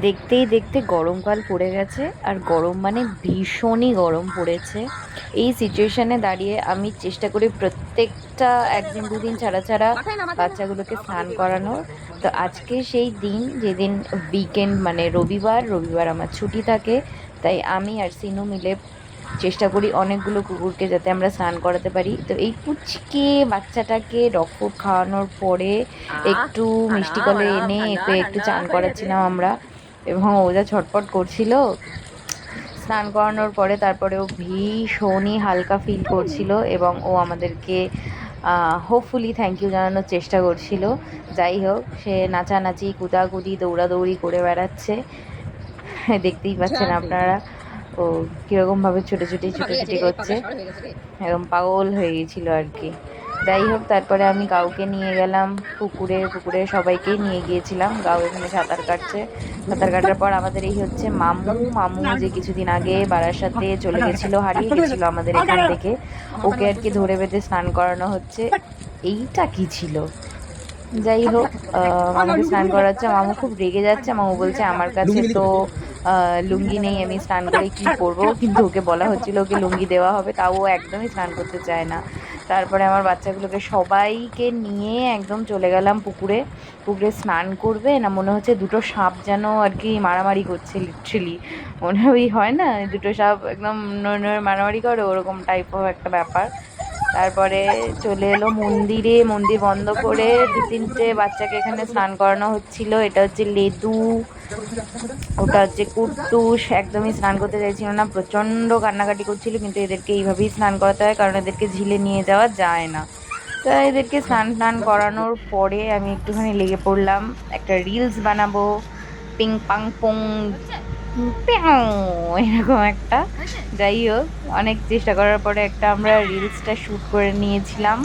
দেখতেই দেখতে গরমকাল পড়ে গেছে, আর গরম মানে ভীষণই গরম পড়েছে। এই সিচুয়েশনে দাঁড়িয়ে আমি চেষ্টা করি প্রত্যেকটা একদিন দুদিন ছাড়া ছাড়া বাচ্চাগুলোকে স্নান করানোর। তো আজকে সেই দিন যেদিন উইকেন্ড, মানে রবিবার রবিবার আমার ছুটি থাকে। তাই আমি আর সিনু মিলে চেষ্টা করি অনেকগুলো কুকুরকে যাতে আমরা স্নান করাতে পারি। তো এই পুচকে বাচ্চাটাকে ডগ ফুড খাওয়ানোর পরে একটু মিষ্টি কলে এনে একে একটু চান করাচ্ছিলাম আমরা, এবং ও যা ছটপট করছিল স্নান করানোর পরে। তারপরে ও ভীষণই হালকা ফিল করছিল এবং ও আমাদেরকে হোপফুলি থ্যাংক ইউ জানানোর চেষ্টা করছিল। যাই হোক, সে নাচানাচি কুদাকুদি দৌড়াদৌড়ি করে বেড়াচ্ছে, দেখতেই পাচ্ছেন আপনারা ও কীরকমভাবে ছুটোছুটি ছুটোছুটি করছে, এরকম পাগল হয়ে গেছিল আর কি। যাই হোক, তারপরে আমি কাউকে নিয়ে গেলাম পুকুরে, পুকুরে সবাইকেই নিয়ে গিয়েছিলাম। গাও এখানে সাঁতার কাটছে, সাঁতার কাটার পর আমাদের এই হচ্ছে মামু। মামু যে কিছুদিন আগে বারাসাতে চলে গেছিলো, হারিয়ে গেছিলো আমাদের এখান থেকে, ওকে আর কি ধরে বেঁধে স্নান করানো হচ্ছে। এইটা কি ছিল? যাই হোক, মামুকে স্নান করাচ্ছে। মামু খুব রেগে যাচ্ছে। মামু বলছে আমার কাছে তো লুঙ্গি নেই, আমি স্নান করে কি করব। কিন্তু ওকে বলা হচ্ছিল ওকে লুঙ্গি দেওয়া হবে, তাও ও একদমই স্নান করতে চায় না। তারপরে আমার বাচ্চাগুলোকে সবাইকে নিয়ে একদম চলে গেলাম পুকুরে। পুকুরে স্নান করবে না, মনে হচ্ছে দুটো সাপ যেন আর কি মারামারি করছে, লিটারেলি মনে হয় না দুটো সাপ একদম মারামারি করে, ওরকম টাইপের একটা ব্যাপার। তারপরে চলে এলো মন্দিরে, মন্দির বন্ধ করে দু তিনটে বাচ্চাকে এখানে স্নান করানো হচ্ছিল। এটা হচ্ছে লেদু, ওটা হচ্ছে কুট্টুস, একদমই স্নান করতে চাইছিল না, প্রচণ্ড কান্নাকাটি করছিল। কিন্তু এদেরকে এইভাবেই স্নান করাতে হয়, কারণ এদেরকে ঝিলে নিয়ে যাওয়া যায় না। তো এদেরকে স্নান টান করানোর পরে আমি একটুখানি লেগে পড়লাম, একটা রিলস বানাবো, পিং পাং পং প্যাও, এরকম একটা। যাই হোক, অনেক চেষ্টা করার পরে একটা আমরা রিলসটা শ্যুট করে নিয়েছিলাম।